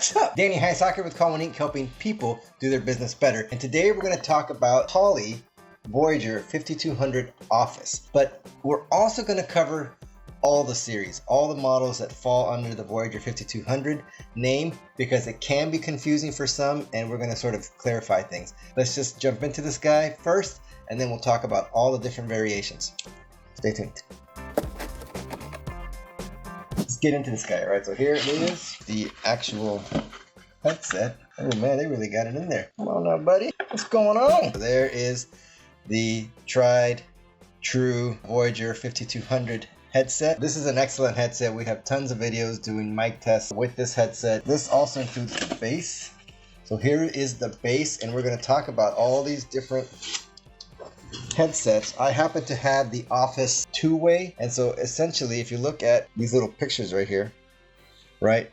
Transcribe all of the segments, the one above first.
What's up? Danny Highsoccer with Call One Inc. helping people do their business better. And today we're going to talk about Poly Voyager 5200 Office. But we're also going to cover all the series, all the models that fall under the Voyager 5200 name, because it can be confusing for some, and we're going to sort of clarify things. Let's just jump into this guy first, and then we'll talk about all the different variations. Stay tuned. Let's get into this guy. All right, so here it is, the actual headset. Oh man, they really got it in there. Come on now, buddy. What's going on? So there is the tried, true Voyager 5200 headset. This is an excellent headset. We have tons of videos doing mic tests with this headset. This also includes the base. So here is the base, and we're going to talk about all these different headsets. I happen to have the Office two-way, and so essentially if you look at these little pictures right here, right,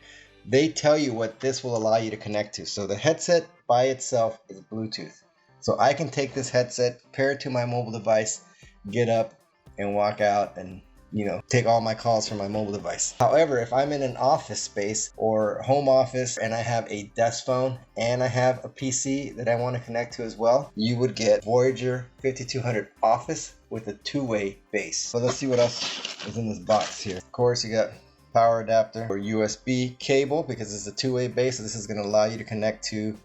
they tell you what this will allow you to connect to. So the headset by itself is Bluetooth. So I can take this headset, pair it to my mobile device, get up and walk out and take all my calls from my mobile device. However, if I'm in an office space or home office and I have a desk phone and I have a PC that I want to connect to as well, you would get Voyager 5200 Office with a two-way base. So let's see what else is in this box here. Of course, you got power adapter or USB cable, because it's a two-way base. So this is going to allow you to connect to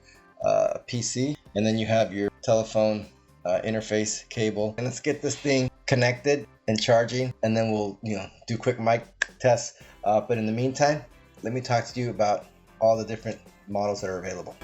a PC. And then you have your telephone interface cable. And let's get this thing connected and charging, and then we'll do quick mic tests. But in the meantime, let me talk to you about all the different models that are available.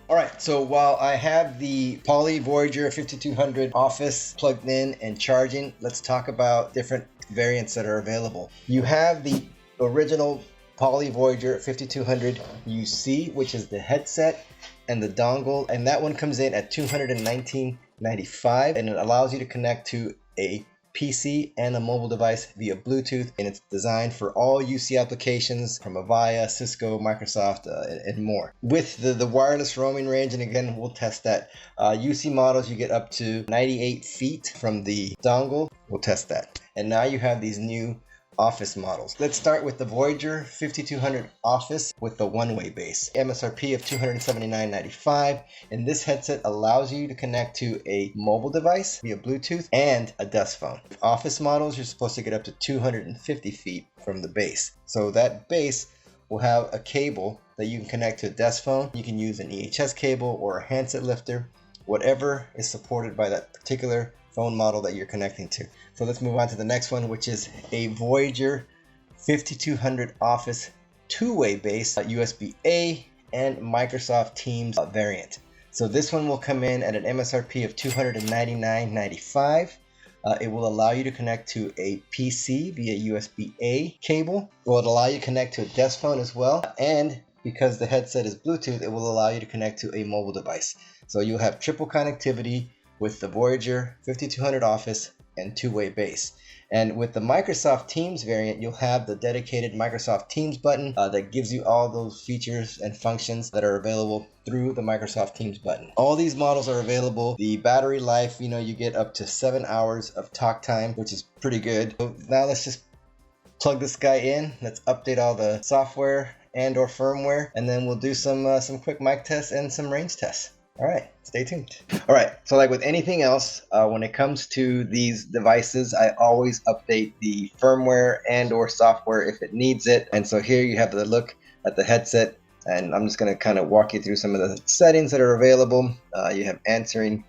All right, so while I have the Poly Voyager 5200 Office plugged in and charging, let's talk about different variants that are available. You have the original Poly Voyager 5200 UC, which is the headset and the dongle, and that one comes in at $219.95, and it allows you to connect to a PC and a mobile device via Bluetooth, and it's designed for all UC applications from Avaya, Cisco, Microsoft, and more. With the wireless roaming range, and again, we'll test that. UC models, you get up to 98 feet from the dongle. We'll test that. And now you have these new Office models. Let's start with the Voyager 5200 Office with the one-way base. MSRP of $279.95, and this headset allows you to connect to a mobile device via Bluetooth and a desk phone. Office models, you're supposed to get up to 250 feet from the base. So that base will have a cable that you can connect to a desk phone. You can use an EHS cable or a handset lifter, whatever is supported by that particular phone model that you're connecting to. So let's move on to the next one, which is a Voyager 5200 Office two-way base, USB-A and Microsoft Teams variant. So this one will come in at an MSRP of $299.95. It will allow you to connect to a PC via USB-A cable. It will allow you to connect to a desk phone as well, and because the headset is Bluetooth, it will allow you to connect to a mobile device. So you'll have triple connectivity with the Voyager 5200 Office and two-way base. And with the Microsoft Teams variant, you'll have the dedicated Microsoft Teams button that gives you all those features and functions that are available through the Microsoft Teams button. All these models are available. The battery life, you get up to 7 hours of talk time, which is pretty good. So now let's just plug this guy in. Let's update all the software and or firmware, and then we'll do some quick mic tests and some range tests. All right, stay tuned. All right, so like with anything else, when it comes to these devices, I always update the firmware and or software if it needs it. And so here you have the look at the headset, and I'm just going to kind of walk you through some of the settings that are available. You have answering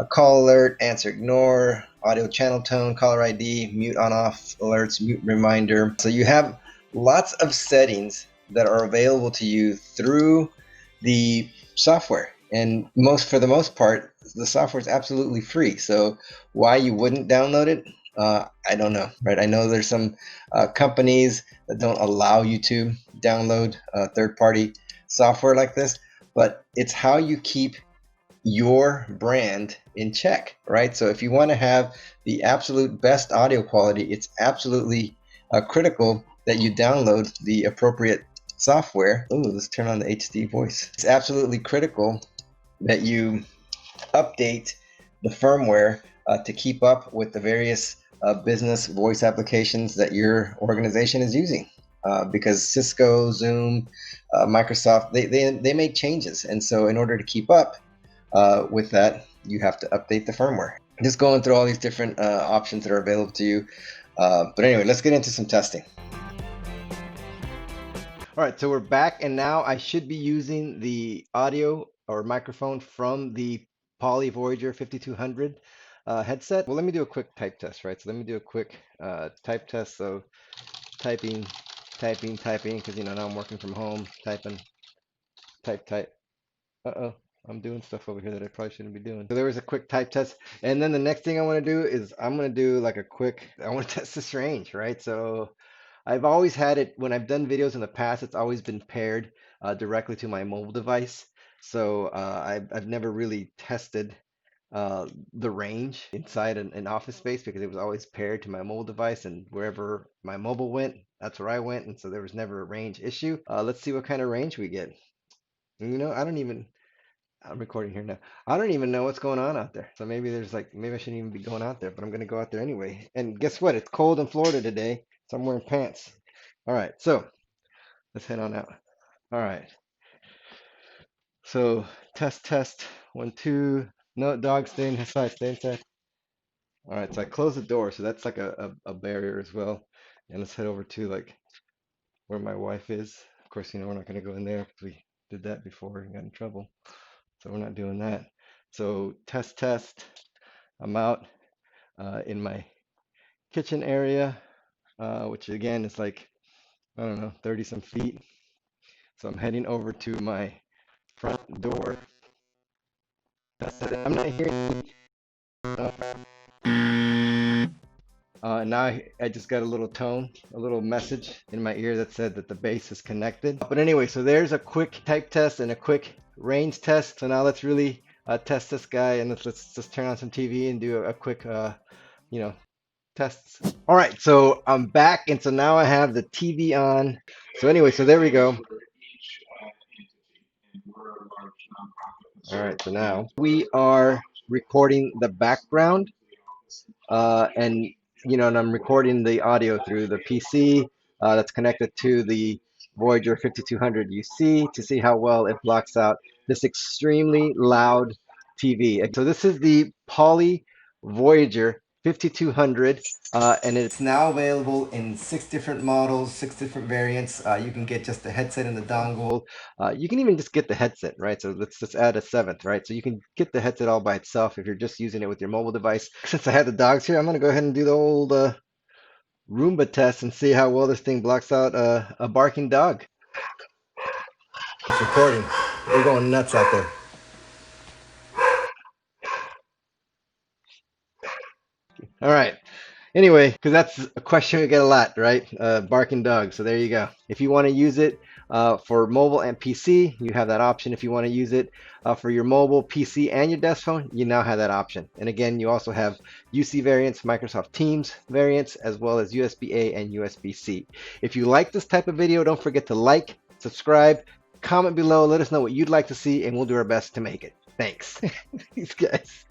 call alert, answer ignore, audio channel tone, caller ID, mute on off alerts, mute reminder. So you have lots of settings that are available to you through the software. And for the most part, the software is absolutely free. So why you wouldn't download it, I don't know, right? I know there's some companies that don't allow you to download third-party software like this, but it's how you keep your brand in check, right? So if you want to have the absolute best audio quality, it's absolutely critical that you download the appropriate software. Oh, let's turn on the HD voice. It's absolutely critical that you update the firmware to keep up with the various business voice applications that your organization is using. because Cisco, Zoom, Microsoft, they make changes. And so in order to keep up with that, you have to update the firmware. Just going through all these different options that are available to you. But anyway, let's get into some testing. All right, so we're back, and now I should be using the audio or microphone from the Poly Voyager 5200 headset. Well, let me do a quick type test, right? So let me do a quick type test. So typing, because now I'm working from home, type. Uh-oh, I'm doing stuff over here that I probably shouldn't be doing. So there was a quick type test, and then the next thing I want to do is I want to test this range, right? So I've always had it when I've done videos in the past. It's always been paired directly to my mobile device. So I've never really tested the range inside an office space because it was always paired to my mobile device, and wherever my mobile went, that's where I went, and so there was never a range issue. Let's see what kind of range we get. And, I'm recording here now. I don't even know what's going on out there. So maybe maybe I shouldn't even be going out there, but I'm going to go out there anyway. And guess what? It's cold in Florida today, so I'm wearing pants. All right, so let's head on out. All right. So test, 1, 2. No, dog, stay inside, stay inside. All right, so I closed the door, so that's like a barrier as well. And let's head over to where my wife is. Of course, we're not going to go in there because we did that before and got in trouble. So we're not doing that. So test. I'm out in my kitchen area, which again is I don't know, 30 some feet. So I'm heading over to my front door. I'm not hearing. Now I just got a little message in my ear that said that the base is connected. But anyway, so there's a quick type test and a quick range test. So now let's really test this guy, and let's just turn on some TV and do a quick, tests. All right, so I'm back, and so now I have the TV on. So anyway, so there we go. All right, so now we are recording the background, and I'm recording the audio through the PC that's connected to the Voyager 5200 UC to see how well it blocks out this extremely loud TV. So this is the Poly Voyager 5200, and it's now available in 6 different models, 6 different variants. You can get just the headset and the dongle. You can even just get the headset, right? So let's just add a 7th, right? So you can get the headset all by itself if you're just using it with your mobile device. Since I had the dogs here, I'm going to go ahead and do the old Roomba test and see how well this thing blocks out a barking dog. It's recording. We're going nuts out there. All right. Anyway, because that's a question we get a lot, right? Barking dogs. So there you go. If you want to use it for mobile and PC, you have that option. If you want to use it for your mobile, PC, and your desk phone, you now have that option. And again, you also have UC variants, Microsoft Teams variants, as well as USB-A and USB-C. If you like this type of video, don't forget to like, subscribe, comment below, let us know what you'd like to see, and we'll do our best to make it. Thanks. Thanks, guys.